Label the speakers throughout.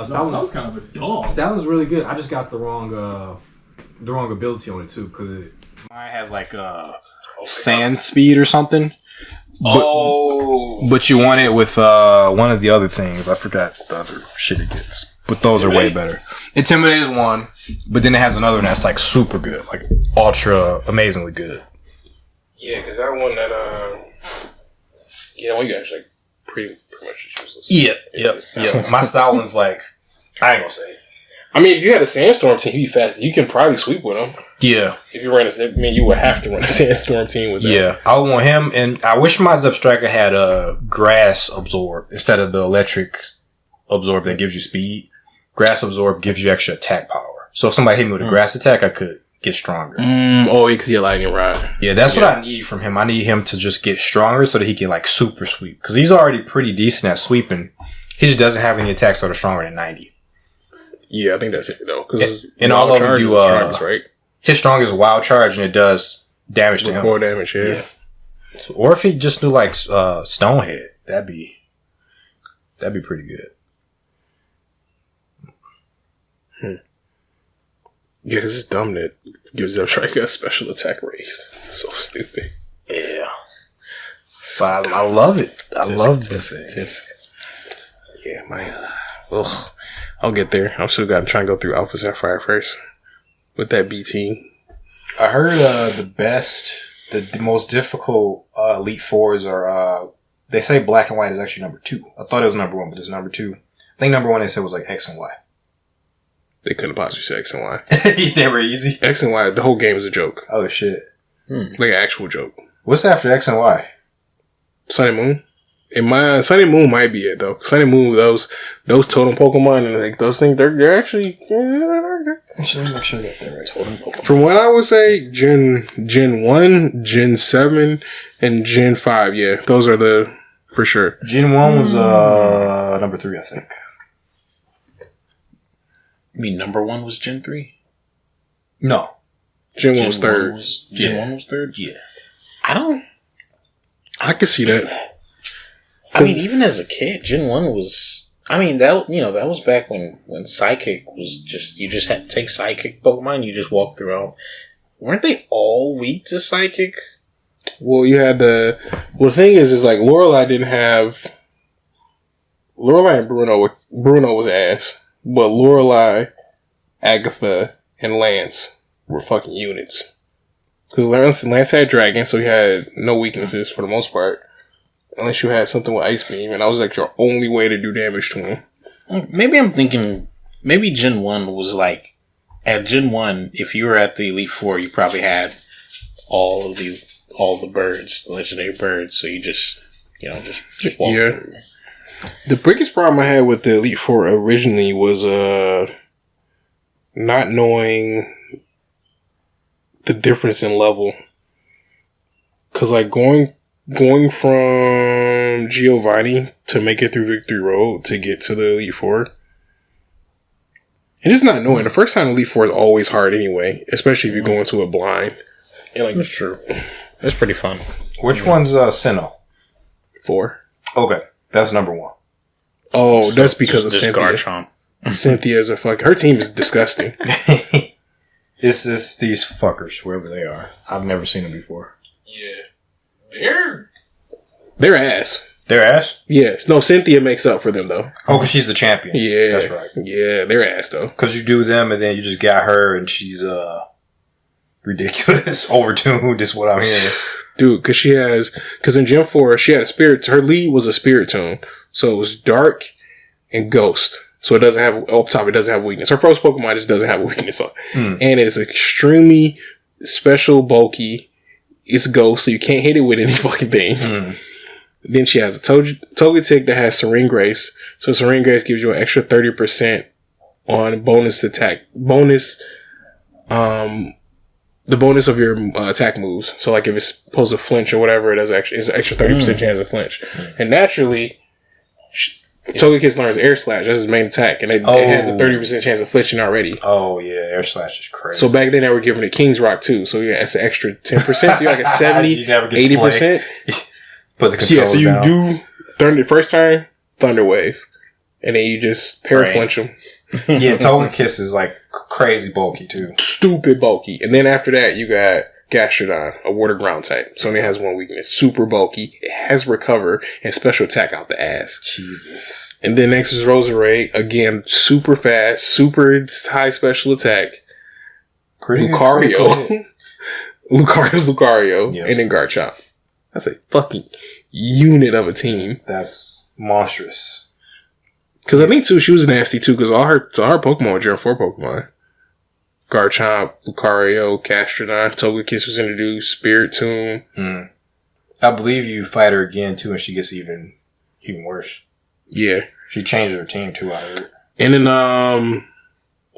Speaker 1: Stallions kind of a dog.
Speaker 2: Stallions really good. I just got the wrong ability on it too, because
Speaker 3: mine has like sand speed or something. But you want it with one of the other things. I forgot the other shit it gets. But those are way better. Intimidate is one, but then it has another one that's like super good, like ultra amazingly good.
Speaker 4: Yeah, because that one that one you actually pretty much just useless.
Speaker 3: Yeah. My style one's like, I ain't gonna say.
Speaker 4: I mean, if you had a sandstorm team, you'd be fast. You can probably sweep with them.
Speaker 3: Yeah.
Speaker 4: If you ran you would have to run a sandstorm team with them.
Speaker 3: Yeah, I want him, and I wish my Zep Striker had a grass absorb instead of the electric absorb that gives you speed. Grass absorb gives you extra attack power. So if somebody hit me with a grass attack, I could get stronger.
Speaker 4: Oh, because you're lightning rod.
Speaker 3: Yeah, that's what I need from him. I need him to just get stronger so that he can like super sweep. Because he's already pretty decent at sweeping. He just doesn't have any attacks that are stronger than 90.
Speaker 4: Yeah, I think that's it though.
Speaker 3: And all of them do
Speaker 4: right?
Speaker 3: His strongest is wild charge, and it does damage to him.
Speaker 4: More damage, yeah.
Speaker 3: So, or if he just knew like Stonehead, that'd be pretty good.
Speaker 4: Yeah, because it's dumb that gives Zep Striker a special attack raise. It's so stupid.
Speaker 3: Yeah. So I love it. I love this.
Speaker 4: Yeah, man. Ugh. I'll get there. I'm still got to try and go through Alpha Sapphire first with that B team.
Speaker 3: I heard the most difficult Elite Fours are. They say Black and White is actually number 2. I thought it was number 1, but it's number 2. I think number 1 they said was like X and Y.
Speaker 4: They couldn't possibly say X and Y.
Speaker 3: They were easy.
Speaker 4: X and Y, the whole game is a joke.
Speaker 3: Oh shit!
Speaker 4: Like an actual joke.
Speaker 3: What's after X and Y?
Speaker 4: Sun and Moon. In my Sun and Moon might be it though. Sun and Moon, those totem Pokemon and like those things, they're actually.
Speaker 3: Actually, make sure I get that right. Totem Pokemon.
Speaker 4: From what I would say, Gen 1, Gen 7, and Gen 5. Yeah, those are the for sure.
Speaker 3: Gen 1 was number 3, I think.
Speaker 5: You mean number 1 was Gen 3?
Speaker 3: No.
Speaker 4: Gen 1 was third.
Speaker 5: Gen 1 was third?
Speaker 3: Yeah.
Speaker 4: I could see that.
Speaker 5: I mean, even as a kid, Gen 1 was... I mean, that was back when Psychic was just... You just had to take Psychic Pokemon, you just walk through them. Weren't they all weak to Psychic?
Speaker 4: Well, you had the... Well, the thing is like, Lorelei didn't have... Lorelei and Bruno was ass. But Lorelei, Agatha, and Lance were fucking units. Because Lance had Dragon, so he had no weaknesses for the most part. Unless you had something with Ice Beam, and that was like your only way to do damage to him.
Speaker 5: Maybe I'm thinking... Maybe Gen 1 was like... At Gen 1, if you were at the Elite Four, you probably had all the birds, the legendary birds, so you just walk through.
Speaker 4: The biggest problem I had with the Elite Four originally was not knowing the difference in level. Cause like going from Giovanni to make it through Victory Road to get to the Elite Four. And just not knowing. The first time Elite Four is always hard anyway, especially if you go into it blind.
Speaker 5: And like, that's true. That's pretty fun.
Speaker 3: Which one's Sinnoh? 4. Okay. That's number 1.
Speaker 4: Oh, so that's because of Cynthia.
Speaker 5: Garchomp.
Speaker 4: Cynthia's a fucking... Her team is disgusting.
Speaker 3: It's these fuckers, whoever they are. I've never seen them before.
Speaker 4: Yeah. They're ass.
Speaker 3: They're ass?
Speaker 4: Yes. No, Cynthia makes up for them, though.
Speaker 3: Oh, because she's the champion.
Speaker 4: Yeah.
Speaker 3: That's right.
Speaker 4: Yeah, they're ass, though.
Speaker 3: Because you do them, and then you just got her, and she's ridiculous. Overtuned is what I'm hearing.
Speaker 4: Dude, because in Gen 4, she had a spirit, her lead was a spirit tune. So it was dark and ghost. So it doesn't have, off top, it doesn't have weakness. Her first Pokemon just doesn't have a weakness on it. And it is extremely special bulky. It's ghost, so you can't hit it with any fucking thing. Then she has a Togetic that has Serene Grace. So Serene Grace gives you an extra 30% on bonus attack. The bonus of your attack moves. So, like, if it's supposed to flinch or whatever, it's an extra 30% chance of flinch. And naturally, Togekiss learns Air Slash. That's his main attack. And it has a 30% chance of flinching already.
Speaker 3: Oh, yeah. Air Slash is crazy.
Speaker 4: So, back then, they were giving it King's Rock, too. So, yeah, it's an extra 10%. So, you're like a 70, 80%.
Speaker 3: Put the control
Speaker 4: so you do Thunder first turn, Thunder Wave. and then you just paraflinch them.
Speaker 3: Yeah, Togekiss is like crazy bulky too.
Speaker 4: Stupid bulky. And then after that, you got Gastrodon, a water ground type. So it only has one weakness. Super bulky. It has recover and special attack out the ass.
Speaker 3: Jesus.
Speaker 4: And then next is Roserade. Again, super fast, super high special attack. Lucario. Lucario's Lucario. Yep. And then Garchomp. That's a fucking unit of a team.
Speaker 3: That's monstrous.
Speaker 4: Because I think, too, she was nasty, too, because all her Pokemon were Gen 4 Pokemon. Garchomp, Lucario, Gastrodon, Togekiss was introduced, Spiritomb.
Speaker 3: I believe you fight her again, too, and she gets even worse.
Speaker 4: Yeah.
Speaker 3: She changed her team, too, I heard.
Speaker 4: And then,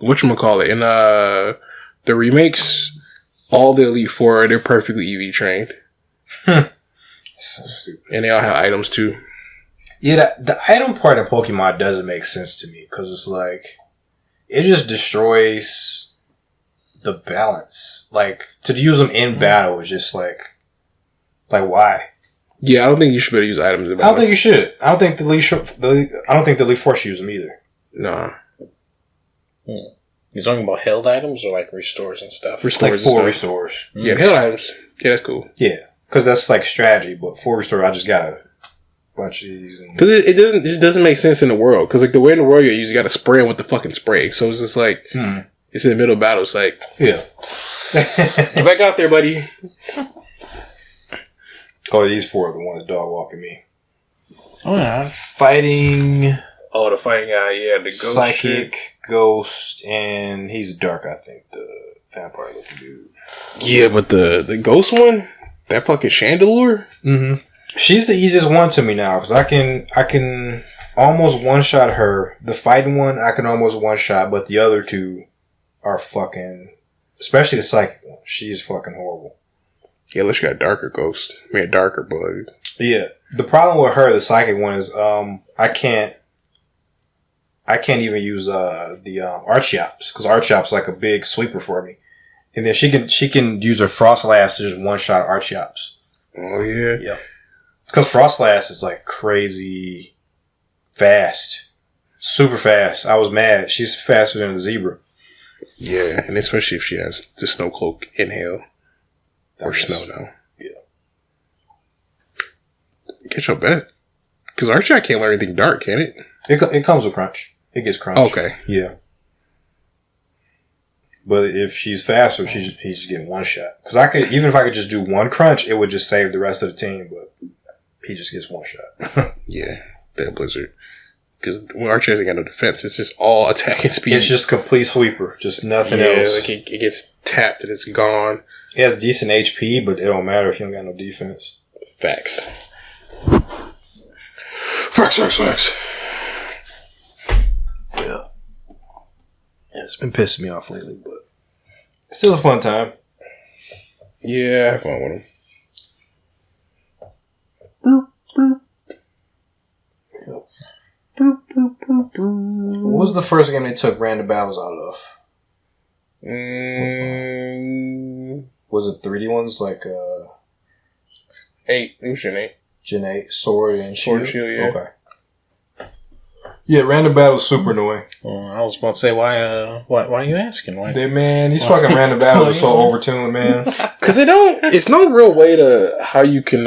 Speaker 4: whatchamacallit, in the remakes, all the Elite Four, they're perfectly EV trained.
Speaker 3: So stupid.
Speaker 4: And they all have items, too.
Speaker 3: Yeah, the item part of Pokemon doesn't make sense to me, because it's like, it just destroys the balance. Like, to use them in battle is just like why?
Speaker 4: Yeah, I don't think you should be able to use items in battle.
Speaker 3: I don't think you should. I don't think the Elite Four should use them either.
Speaker 4: Nah.
Speaker 5: You're talking about held items or like restores and stuff?
Speaker 4: Restores
Speaker 3: like 4 restores.
Speaker 4: Yeah, held items. Yeah, that's cool.
Speaker 3: Yeah, because that's like strategy. But 4 restores, I just got a bunch of these.
Speaker 4: Because it just doesn't make sense in the world. Because like the way in the world you use, you got to spray them with the fucking spray. So it's just like it's in the middle of battle. It's like get back out there, buddy.
Speaker 3: Oh, these 4 are the ones dog walking me.
Speaker 5: Oh yeah,
Speaker 3: fighting.
Speaker 4: Oh, the fighting guy, yeah, the ghost
Speaker 3: Psychic,
Speaker 4: shit.
Speaker 3: Ghost, and he's dark, I think, the vampire looking dude.
Speaker 4: Yeah, but the ghost one, that fucking Chandelure?
Speaker 3: Mm-hmm. She's the easiest one to me now, because I can almost one-shot her. The fighting one, I can almost one-shot, but the other 2 are fucking... Especially the psychic one. She's fucking horrible.
Speaker 4: Yeah, unless you got a darker ghost. I mean, a darker bug.
Speaker 3: Yeah. The problem with her, the psychic one, is I can't even use the Archeops, because Archeops is like a big sweeper for me. And then she can use her Frostlass to just one-shot Archeops.
Speaker 4: Oh, yeah?
Speaker 3: Yep. Because Frostlass is like crazy fast. Super fast. I was mad. She's faster than a zebra.
Speaker 4: Yeah, and especially if she has the Snow Cloak Inhale. Or Snow now.
Speaker 3: Yeah.
Speaker 4: Get your best. Because Archeops can't learn anything dark, can it?
Speaker 3: It comes with crunch. It gets crunch.
Speaker 4: Okay.
Speaker 3: Yeah. But if she's faster, he's just getting one shot. Because even if I could just do one crunch, it would just save the rest of the team. But he just gets one shot.
Speaker 4: Yeah, that Blizzard. Because when Archer hasn't got no defense, it's just all attack and speed.
Speaker 3: It's just complete sweeper, just nothing else.
Speaker 4: Like it gets tapped and it's gone.
Speaker 3: It has decent HP, but it don't matter if you don't got no defense.
Speaker 4: Facts. Facts.
Speaker 3: Yeah. It's been pissing me off lately, but it's still a fun time.
Speaker 4: Yeah, I have fun with him.
Speaker 3: What was the first game they took random battles out of? Was it 3D ones like
Speaker 4: 8? It was Gen 8.
Speaker 3: Gen 8, Sword and Shield?
Speaker 4: Sword and Shield, yeah.
Speaker 3: Okay. Yeah, random battles super annoying.
Speaker 5: Well, I was about to say, why are you asking? Why?
Speaker 3: These fucking random battles are so overtuned, man.
Speaker 4: Because it's no real way to how you can,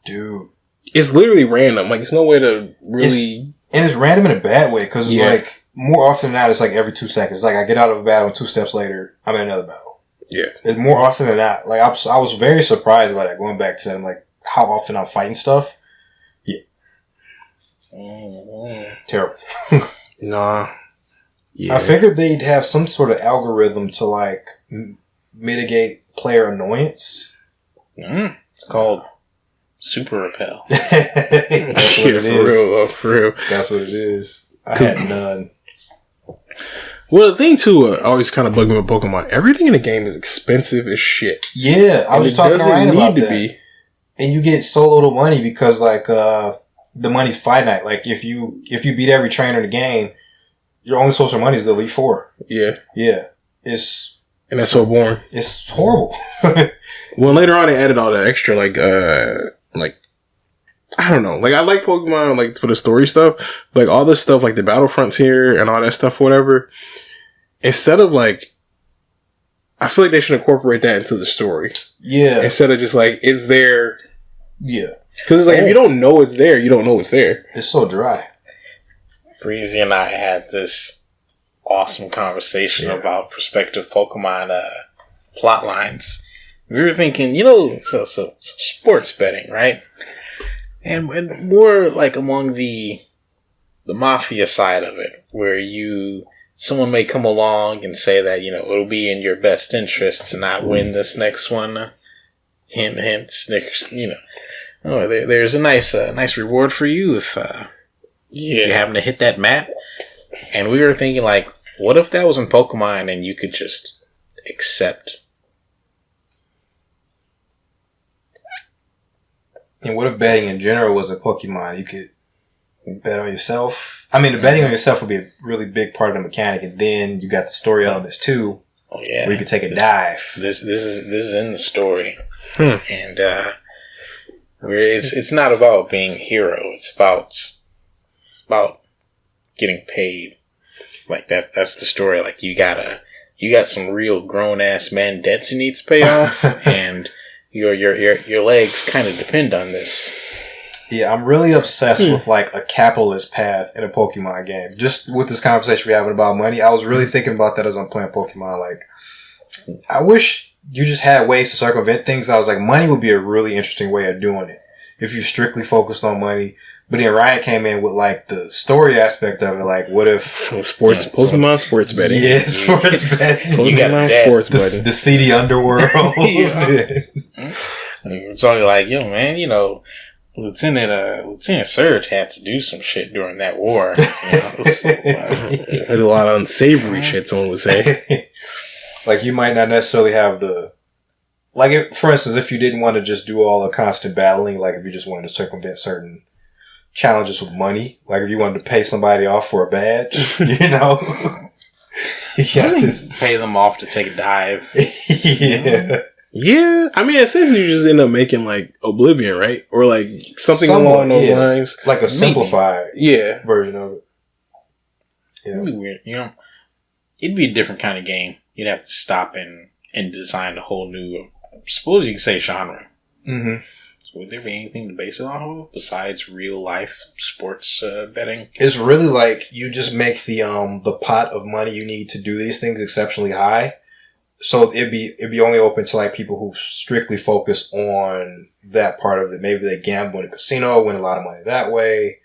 Speaker 3: dude.
Speaker 4: It's literally random. Like, it's no way to really...
Speaker 3: And it's random in a bad way, because it's like, more often than not, it's like every 2 seconds. Like, I get out of a battle and 2 steps later, I'm in another battle.
Speaker 4: Yeah.
Speaker 3: And more often than not. Like, I was very surprised by that, going back to like how often I'm fighting stuff. Yeah. Terrible.
Speaker 4: Nah. Yeah.
Speaker 3: I figured they'd have some sort of algorithm to like mitigate player annoyance.
Speaker 5: It's called Super Repel.
Speaker 3: That's what it is.
Speaker 4: For real.
Speaker 3: That's what it is. I had none.
Speaker 4: Well, the thing too, always kind of bugged me with Pokemon. Everything in the game is expensive as shit.
Speaker 3: Yeah, I was talking to Ryan about that.
Speaker 4: Be.
Speaker 3: And you get so little money because like the money's finite. Like if you beat every trainer in the game, your only source of money is the Elite Four.
Speaker 4: Yeah.
Speaker 3: Yeah.
Speaker 4: And that's so boring.
Speaker 3: It's horrible.
Speaker 4: Well, later on they added all that extra like I don't know. Like, I like Pokemon, like, for the story stuff. Like, all this stuff, like the Battle Frontier and all that stuff, whatever. Instead of, like, I feel like they should incorporate that into the story.
Speaker 3: Yeah.
Speaker 4: Instead of just, like, it's there.
Speaker 3: Yeah.
Speaker 4: Because it's like, if you don't know it's there, you don't know it's there.
Speaker 3: It's so dry.
Speaker 5: Breezy and I had this awesome conversation about prospective Pokemon plot lines. We were thinking, so sports betting, right? And more like among the mafia side of it, where someone may come along and say that, it'll be in your best interest to not win this next one. Hint, Snickers, Oh, there's a nice reward for you if you happen to hit that mat. And we were thinking, like, what if that was in Pokemon and you could just accept?
Speaker 3: And what if betting in general was a Pokemon? You could bet on yourself. I mean, the betting on yourself would be a really big part of the mechanic, and then you got the story elements too.
Speaker 5: Oh yeah,
Speaker 3: where you could take a dive.
Speaker 5: This is in the story, and it's not about being a hero. It's about getting paid. Like that's the story. Like you got some real grown ass man debts you need to pay off, and your legs kind of depend on this.
Speaker 3: Yeah, I'm really obsessed with like a capitalist path in a Pokemon game. Just with this conversation we're having about money, I was really thinking about that as I'm playing Pokemon. Like, I wish you just had ways to circumvent things. I was like, money would be a really interesting way of doing it if you strictly focused on money. But then Ryan came in with like the story aspect of it. Like, what if
Speaker 4: Pokemon sports betting?
Speaker 3: Yeah, sports betting.
Speaker 5: You got
Speaker 4: sports betting.
Speaker 3: The seedy underworld.
Speaker 5: It's only like, man, Lieutenant Surge had to do some shit during that war.
Speaker 4: There's a lot of unsavory shit, someone would say.
Speaker 3: Like, you might not necessarily have for instance, if you didn't want to just do all the constant battling, like if you just wanted to circumvent certain challenges with money, like if you wanted to pay somebody off for a badge, you have to
Speaker 5: pay them off to take a dive.
Speaker 4: Yeah, I mean, essentially, you just end up making like Oblivion, right? Or like something along those lines,
Speaker 3: like a simplified version of it.
Speaker 5: Yeah, it'd be weird. It'd be a different kind of game. You'd have to stop and design a whole new, I suppose you could say, genre. Mm-hmm. So would there be anything to base it off of besides real life sports betting?
Speaker 3: It's really like you just make the pot of money you need to do these things exceptionally high. So it'd be only open to like people who strictly focus on that part of it. Maybe they gamble in a casino, win a lot of money that way,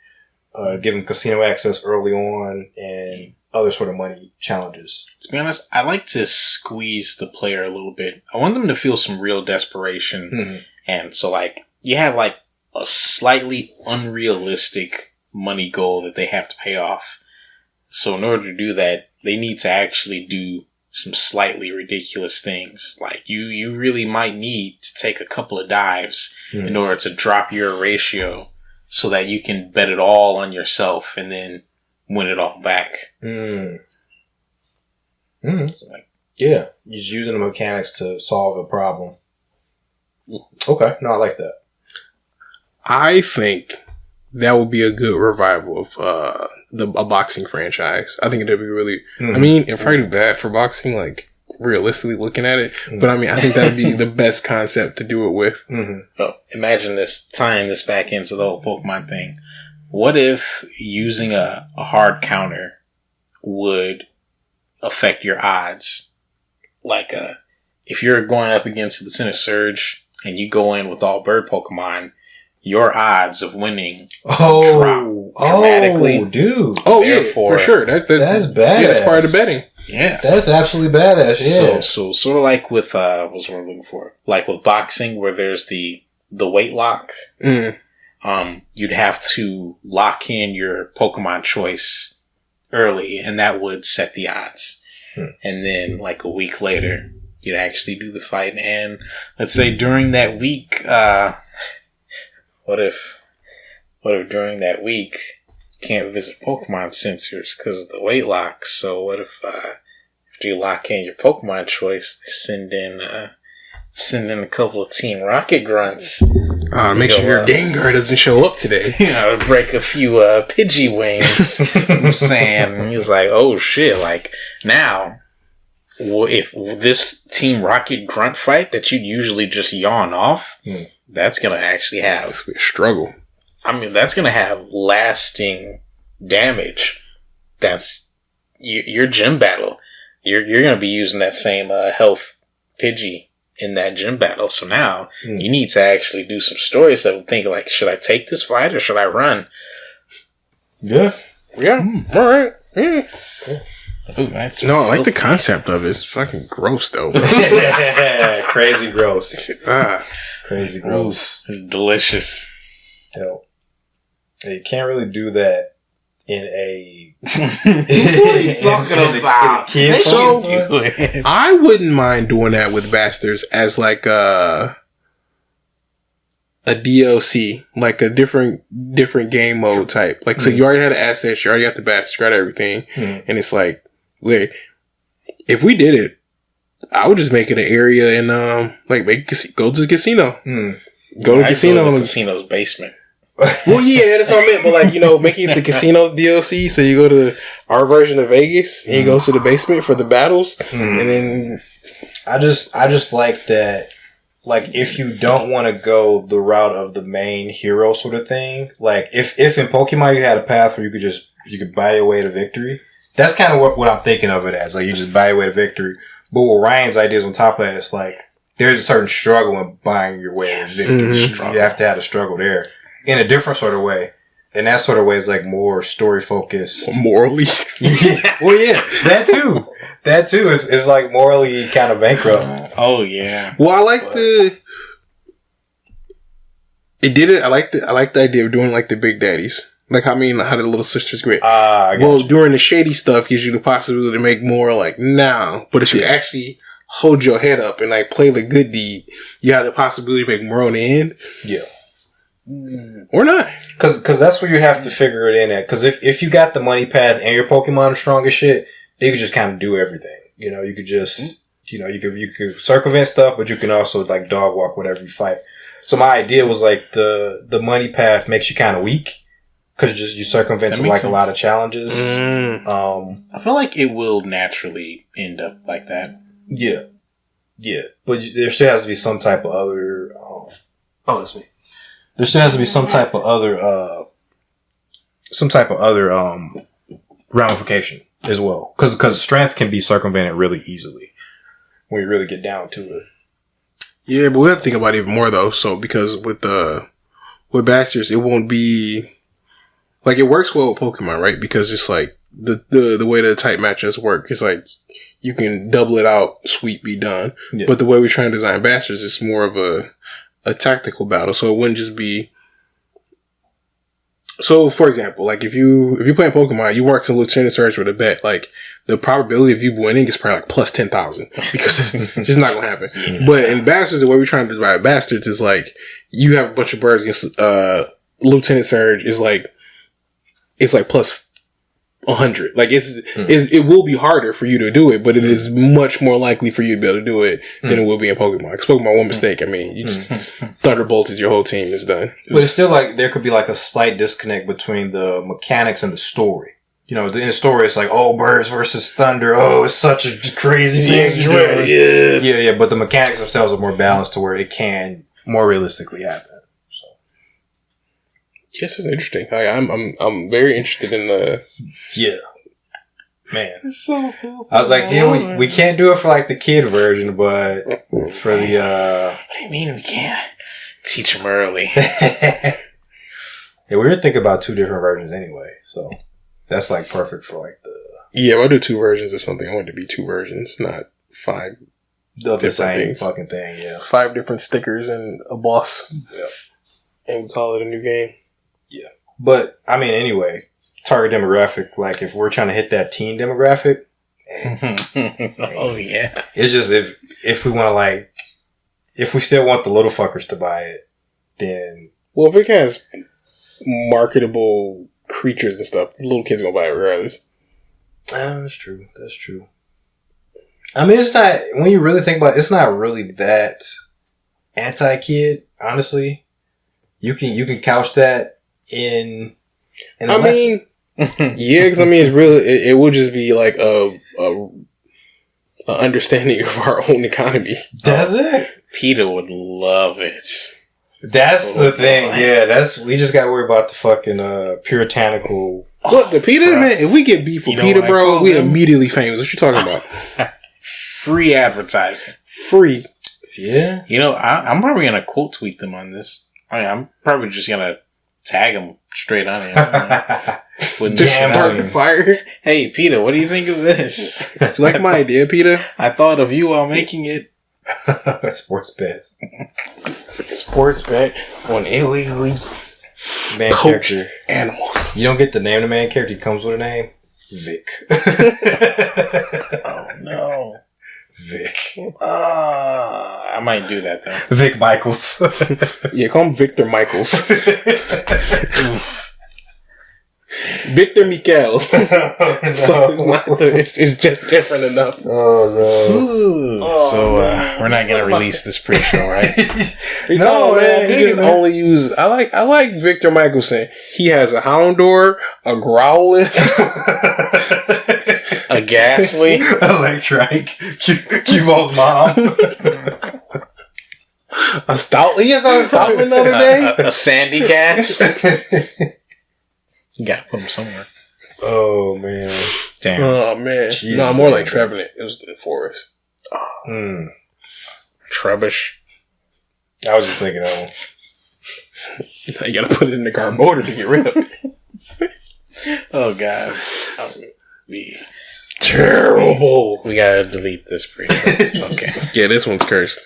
Speaker 3: give them casino access early on, and other sort of money challenges.
Speaker 5: To be honest, I like to squeeze the player a little bit. I want them to feel some real desperation. Mm-hmm. And so like you have like a slightly unrealistic money goal that they have to pay off. So in order to do that, they need to actually do some slightly ridiculous things. Like you really might need to take a couple of dives in order to drop your ratio so that you can bet it all on yourself and then win it all back. So
Speaker 3: you're just using the mechanics to solve a problem. Okay, no, I like that.
Speaker 4: I think that would be a good revival of a boxing franchise. I think it'd be really. I mean, it'd probably do bad for boxing, like realistically looking at it. But I mean, I think that'd be the best concept to do it with.
Speaker 5: Oh, imagine tying this back into the whole Pokemon thing. What if using a hard counter would affect your odds? Like, if you're going up against Lieutenant Surge and you go in with all bird Pokemon, your odds of winning drop dramatically.
Speaker 3: Dude.
Speaker 4: Oh, therefore, for sure. That's badass. Yeah, that's part of the betting.
Speaker 5: Yeah.
Speaker 3: That's absolutely badass, yeah.
Speaker 5: So sort of like with, what's the word I'm looking for? Like with boxing, where there's the weight lock. You'd have to lock in your Pokemon choice early, and that would set the odds. And then, like a week later, you'd actually do the fight. And let's say during that week, what if during that week you can't visit Pokemon centers because of the weight lock? So what if after you lock in your Pokemon choice, they Send in a couple of Team Rocket grunts.
Speaker 4: Make sure your Gengar doesn't show up today.
Speaker 5: Break a few Pidgey wings. I'm saying. And he's like, oh shit, like, now, if this Team Rocket grunt fight that you'd usually just yawn off, that's going to actually have...
Speaker 4: That's going to be a struggle.
Speaker 5: I mean, that's going to have lasting damage. That's your gym battle. You're going to be using that same health Pidgey in that gym battle. So now you need to actually do some story stuff and think like, should I take this fight or should I run?
Speaker 4: Yeah. All right. Yeah.
Speaker 5: Ooh, that's
Speaker 4: no, I like the concept of it. It's fucking gross though.
Speaker 3: Crazy gross. Crazy gross.
Speaker 5: Ooh, it's delicious.
Speaker 3: Hell. You can't really do that in a...
Speaker 5: What are you talking about?
Speaker 4: So, I wouldn't mind doing that with Bastards as like a DLC, like a different game mode type. Like, so you already had the assets, you already got the Bastards, you got everything, and it's like, wait, if we did it, I would just make it an area and like go to the casino. Go to the casino.
Speaker 5: Go to the casino's basement.
Speaker 4: Well, yeah, that's what I meant. But like, you know, make it the casino DLC. So you go to our version of Vegas and you go to the basement for the battles, and then
Speaker 3: I just like that. Like, if you don't want to go the route of the main hero sort of thing, like if in Pokemon you had a path where you could buy your way to victory. That's kind of what I'm thinking of it as. Like, you just buy your way to victory. But what Ryan's idea is on top of that, it's like there's a certain struggle in buying your way to victory. You have to have a struggle there. In a different sort of way. And that sort of way is like more story focused.
Speaker 4: Morally.
Speaker 3: Yeah. Well, yeah, that too. That too is like morally kind of bankrupt.
Speaker 5: Oh yeah.
Speaker 4: Well, I like I like the idea of doing like the big daddies. Like, I mean, how the little sisters great. Well, doing the shady stuff gives you the possibility to make more like now. But if you actually hold your head up and like play the good deed, you have the possibility to make more on the end.
Speaker 3: Yeah.
Speaker 4: Or not.
Speaker 3: Cause that's where you have to figure it in at. Cause if you got the money path and your Pokemon are strong as shit, you could just kind of do everything. You know, you could just, you could circumvent stuff, but you can also like dog walk whatever you fight. So my idea was like the money path makes you kind of weak. Cause you circumvent like a lot of challenges.
Speaker 5: I feel like it will naturally end up like that.
Speaker 3: Yeah. Yeah. But there still has to be some type of other, that's me. There still has to be some type of other ramification as well, because strength can be circumvented really easily when you really get down to it.
Speaker 4: Yeah, but we have to think about it even more though. So because with Bastards, it won't be like, it works well with Pokemon, right? Because it's like the way the type matchups work. It's like you can double it out, sweep, be done. Yeah. But the way we try and design Bastards is more of a tactical battle, so it wouldn't just be. So, for example, like if you play Pokemon, you work some Lieutenant Surge with a bet, like the probability of you winning is probably like plus 10,000 because it's just not gonna happen. Yeah. But in Bastards, the way we're trying to divide Bastards is like you have a bunch of birds against Lieutenant Surge is like it's like plus 100. Like it will be harder for you to do it, but it is much more likely for you to be able to do it than it will be in Pokemon. Because Pokemon, one mistake, I mean, you just Thunderbolt is your whole team is done.
Speaker 3: But it's still like there could be like a slight disconnect between the mechanics and the story. You know, in the story, it's like, oh, birds versus thunder. Oh, it's such a crazy thing. Yeah. But the mechanics themselves are more balanced to where it can more realistically happen.
Speaker 4: Yes, it's interesting. I'm very interested in the.
Speaker 3: Yeah, man.
Speaker 5: It's so cool.
Speaker 3: I was like, yeah, we can't do it for like the kid version, but for the.
Speaker 5: What do you mean we can't? Teach them early.
Speaker 3: Yeah, we were thinking about 2 different versions anyway, so that's like perfect for like the.
Speaker 4: Yeah, if I do 2 versions of something, I want it to be 2 versions, not 5
Speaker 3: of the same
Speaker 4: things.
Speaker 3: Fucking thing. Yeah,
Speaker 4: 5 different stickers and a boss.
Speaker 3: Yeah,
Speaker 4: and we call it a new game.
Speaker 3: Yeah. But, I mean, anyway, target demographic, like, if we're trying to hit that teen demographic.
Speaker 5: Oh, yeah.
Speaker 3: It's just, if we want to, like, if we still want the little fuckers to buy it, then.
Speaker 4: Well, if it has marketable creatures and stuff, the little kids going to buy it regardless.
Speaker 3: That's true. That's true. I mean, it's not, when you really think about it, it's not really that anti-kid. Honestly, you can couch that in
Speaker 4: I mean, yeah, because I mean, it's really it would just be like a understanding of our own economy.
Speaker 3: That's it.
Speaker 5: Peter would love it.
Speaker 3: That's the thing. Yeah, we just got to worry about the fucking puritanical.
Speaker 4: Look, the Peter man. If we get beef with Peter, bro, we immediately famous. What you talking about?
Speaker 5: Free advertising.
Speaker 4: Free.
Speaker 3: Yeah.
Speaker 5: You know, I'm probably gonna quote tweet them on this. I mean, I'm probably just gonna tag them straight on it.
Speaker 4: Just start the fire.
Speaker 5: Hey, Peter, what do you think of this?
Speaker 4: You like my idea, Peter?
Speaker 5: I thought of you while making it.
Speaker 3: Sports bets.
Speaker 4: Sports bet on illegally
Speaker 3: Man
Speaker 4: coach
Speaker 3: character.
Speaker 4: animals.
Speaker 3: You don't get the name of the man character. He comes with a name. Vic.
Speaker 5: Oh no.
Speaker 3: Vic.
Speaker 5: I might do that though.
Speaker 3: Vic Michaels.
Speaker 4: Yeah, call him Victor Michaels. Victor Mikel. So it's not it's just different enough.
Speaker 3: Oh
Speaker 5: Ooh. So we're not gonna release this pre-show, right?
Speaker 4: No, man. He just only uses. I like Victor Michelson. He has a Houndour, a Growlithe,
Speaker 5: A Ghastly,
Speaker 3: Electric, Cubo's mom.
Speaker 4: a Stoutland. He has a Stoutland the other day.
Speaker 5: a Sandy Gas. You gotta put him somewhere.
Speaker 3: Oh man.
Speaker 5: Damn.
Speaker 4: Oh man.
Speaker 3: Jesus,
Speaker 4: no, more like
Speaker 3: man.
Speaker 4: Trevenant. It was the forest.
Speaker 5: Trubbish.
Speaker 3: I was just thinking of
Speaker 4: You gotta put it in the Garbodor to get rid of it.
Speaker 5: Oh god.
Speaker 4: Terrible.
Speaker 5: We gotta delete this pre-show. Okay.
Speaker 4: Yeah, this one's cursed.